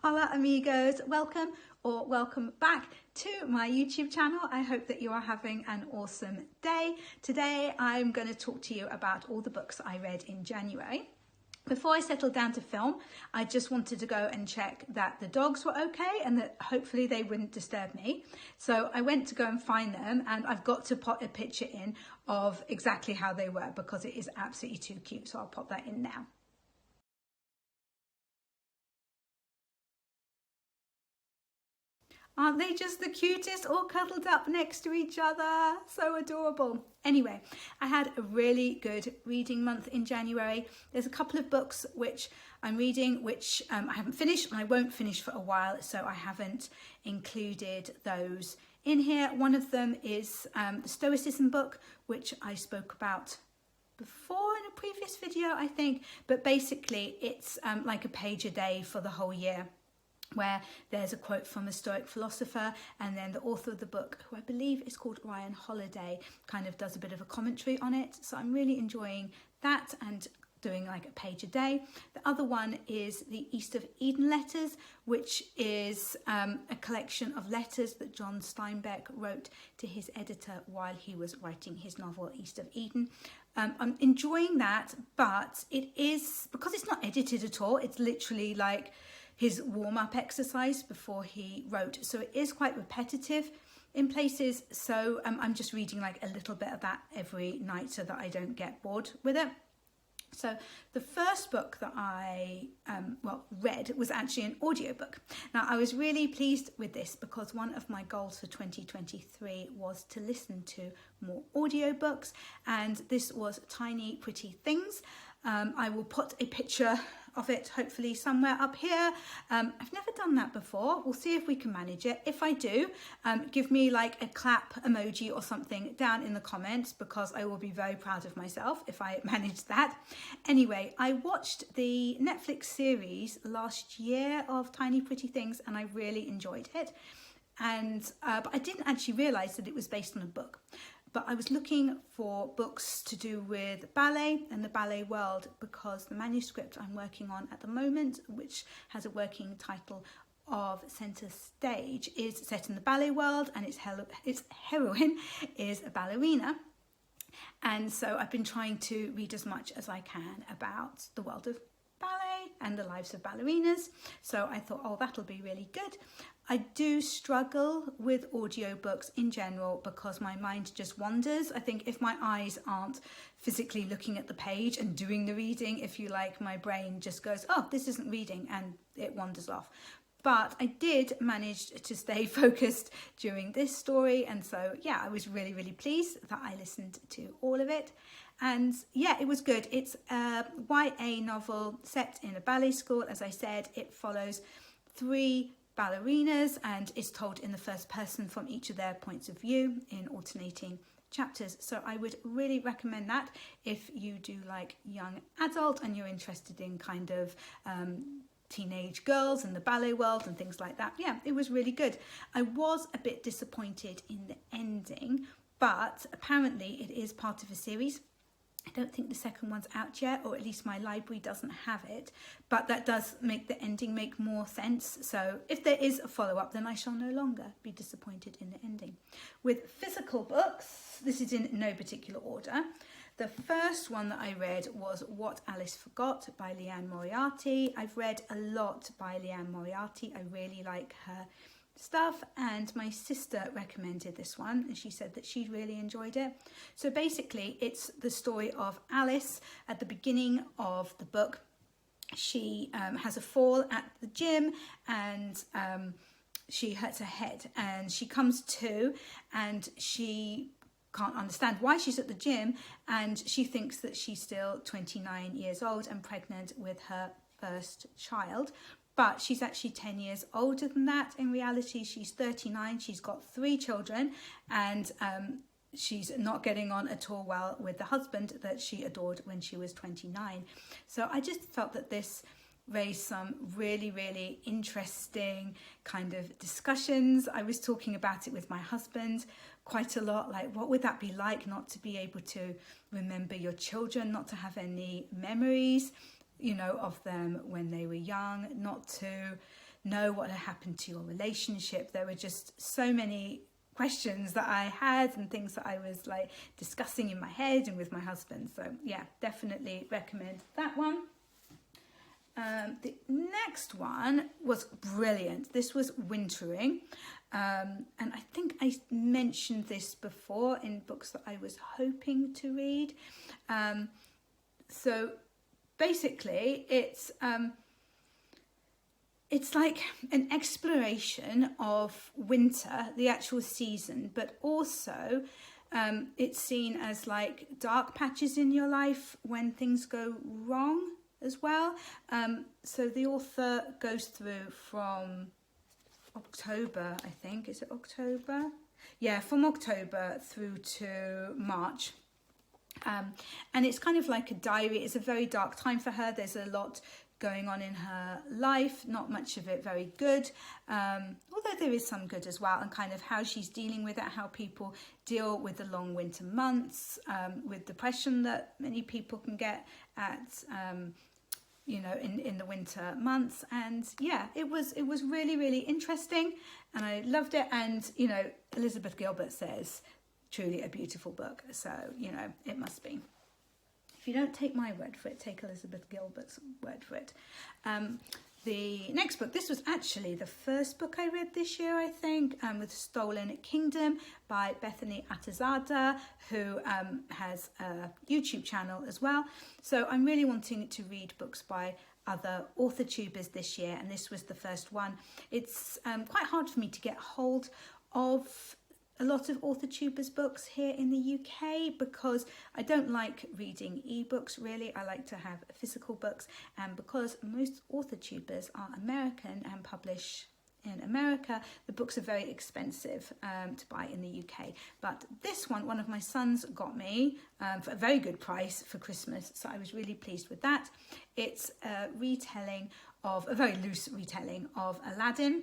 Hola amigos, welcome or welcome back to my YouTube channel. I hope that you are having an awesome day. Today I'm going to talk to you about all the books I read in January. Before I settled down to film, I just wanted to go and check that the dogs were okay and that hopefully they wouldn't disturb me. So I went to go and find them, and I've got to put a picture in of exactly how they were because it is absolutely too cute. So I'll pop that in now. Aren't they just the cutest, all cuddled up next to each other? So adorable. Anyway, I had a really good reading month in January. There's a couple of books which I'm reading, which I haven't finished and I won't finish for a while, so I haven't included those in here. One of them is the Stoicism book, which I spoke about before in a previous video, I think. But basically, it's like a page a day for the whole year, where there's a quote from a Stoic philosopher, and then the author of the book, who I believe is called Ryan Holiday, kind of does a bit of a commentary on it. So I'm really enjoying that and doing like a page a day. The other one is the East of Eden letters, which is a collection of letters that John Steinbeck wrote to his editor while he was writing his novel East of Eden. I'm enjoying that, but it is, because it's not edited at all, it's literally like his warm-up exercise before he wrote. So it is quite repetitive in places. So I'm just reading like a little bit of that every night so that I don't get bored with it. So the first book that I read was actually an audiobook. Now I was really pleased with this because one of my goals for 2023 was to listen to more audiobooks, and this was Tiny Pretty Things. I will put a picture of it hopefully somewhere up here. I've never done that before. We'll see if we can manage it. If I do, give me like a clap emoji or something down in the comments, because I will be very proud of myself if I manage that. Anyway, I watched the Netflix series last year of Tiny Pretty Things and I really enjoyed it. And but I didn't actually realise that it was based on a book. But I was looking for books to do with ballet and the ballet world, because the manuscript I'm working on at the moment, which has a working title of Centre Stage, is set in the ballet world, and its heroine is a ballerina. And so I've been trying to read as much as I can about the world of ballet and the lives of ballerinas. So I thought, oh, that'll be really good. I do struggle with audiobooks in general because my mind just wanders. I think if my eyes aren't physically looking at the page and doing the reading, if you like, my brain just goes, oh, this isn't reading, and it wanders off. But I did manage to stay focused during this story. And so, yeah, I was really, really pleased that I listened to all of it. And yeah, it was good. It's a YA novel set in a ballet school. As I said, it follows 3 ballerinas and is told in the first person from each of their points of view in alternating chapters. So I would really recommend that if you do like young adult and you're interested in kind of teenage girls and the ballet world and things like that. Yeah, it was really good. I was a bit disappointed in the ending, but apparently it is part of a series. I don't think the second one's out yet, or at least my library doesn't have it, but that does make the ending make more sense. So if there is a follow-up, then I shall no longer be disappointed in the ending. With physical books, this is in no particular order. The first one that I read was What Alice Forgot by Liane Moriarty. I've read a lot by Liane Moriarty. I really like her stuff, and my sister recommended this one and she said that she really enjoyed it. So basically it's the story of Alice. At the beginning of the book, she has a fall at the gym and she hurts her head, and she comes to and she can't understand why she's at the gym, and she thinks that she's still 29 years old and pregnant with her first child. But she's actually 10 years older than that. In reality, she's 39. She's got 3 children, and she's not getting on at all well with the husband that she adored when she was 29. So I just felt that this raised some really, really interesting kind of discussions. I was talking about it with my husband quite a lot, like what would that be like not to be able to remember your children, not to have any memories, you know, of them when they were young, not to know what had happened to your relationship. There were just so many questions that I had and things that I was like discussing in my head and with my husband. So yeah, definitely recommend that one. The next one was brilliant. This was Wintering. And I think I mentioned this before in books that I was hoping to read. So basically it's like an exploration of winter, the actual season, but also it's seen as like dark patches in your life when things go wrong as well. So the author goes through from October, I think. Is it October? Yeah, from October through to March. And it's kind of like a diary. It's a very dark time for her. There's a lot going on in her life, not much of it very good, although there is some good as well, and kind of how she's dealing with it, how people deal with the long winter months, with depression that many people can get at you know, in the winter months. And yeah, it was really, really interesting, and I loved it. And you know, Elizabeth Gilbert says truly a beautiful book, so you know, it must be. If you don't take my word for it, take Elizabeth Gilbert's word for it. The next book, this was actually the first book I read this year, I think, with Stolen Kingdom by Bethany Atazada, who has a YouTube channel as well. So I'm really wanting to read books by other author tubers this year, and this was the first one. It's quite hard for me to get hold of a lot of author tubers books here in the UK because I don't like reading ebooks really. I like to have physical books, and because most author tubers are American and publish in America, the books are very expensive to buy in the UK. But this one of my sons got me for a very good price for Christmas, so I was really pleased with that. It's a retelling of, a very loose retelling of Aladdin.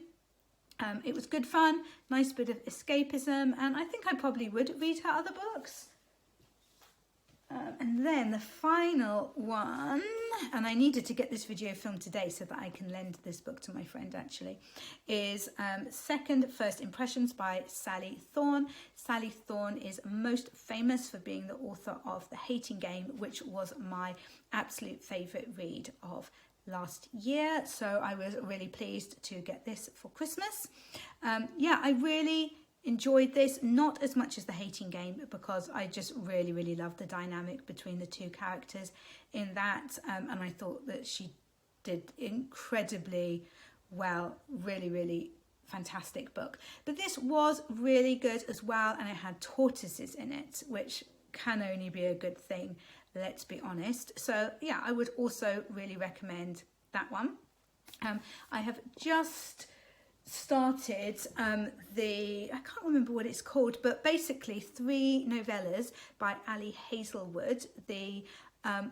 It was good fun, nice bit of escapism, and I think I probably would read her other books. And then the final one, and I needed to get this video filmed today so that I can lend this book to my friend actually, is Second First Impressions by Sally Thorne. Sally Thorne is most famous for being the author of The Hating Game, which was my absolute favourite read of last year, so I was really pleased to get this for Christmas. Yeah, I really enjoyed this, not as much as The Hating Game, because I just really love the dynamic between the two characters in that, and I thought that she did incredibly well. Really fantastic book. But this was really good as well, and it had tortoises in it, which can only be a good thing, let's be honest. So yeah, I would also really recommend that one. I have just started I can't remember what it's called, but basically 3 novellas by Ali Hazelwood, the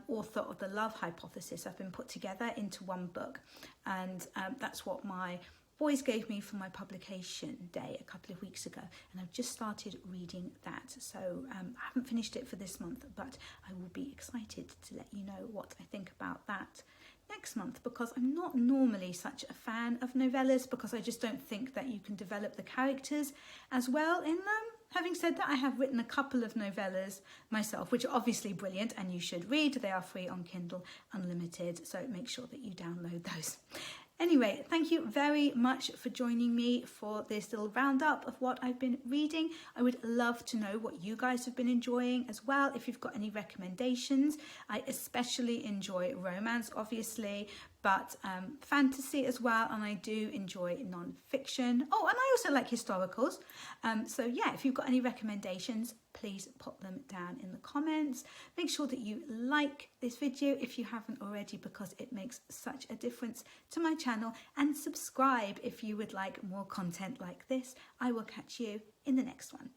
author of The Love Hypothesis, have been put together into one book, and that's what my boys gave me for my publication day a couple of weeks ago, and I've just started reading that. So I haven't finished it for this month, but I will be excited to let you know what I think about that next month, because I'm not normally such a fan of novellas, because I just don't think that you can develop the characters as well in them. Having said that, I have written a couple of novellas myself, which are obviously brilliant and you should read. They are free on Kindle Unlimited, so make sure that you download those. Anyway, thank you very much for joining me for this little roundup of what I've been reading. I would love to know what you guys have been enjoying as well, if you've got any recommendations. I especially enjoy romance, obviously, but fantasy as well, and I do enjoy non-fiction. Oh, and I also like historicals. So yeah, if you've got any recommendations, please put them down in the comments. Make sure that you like this video if you haven't already, because it makes such a difference to my channel, and subscribe if you would like more content like this. I will catch you in the next one.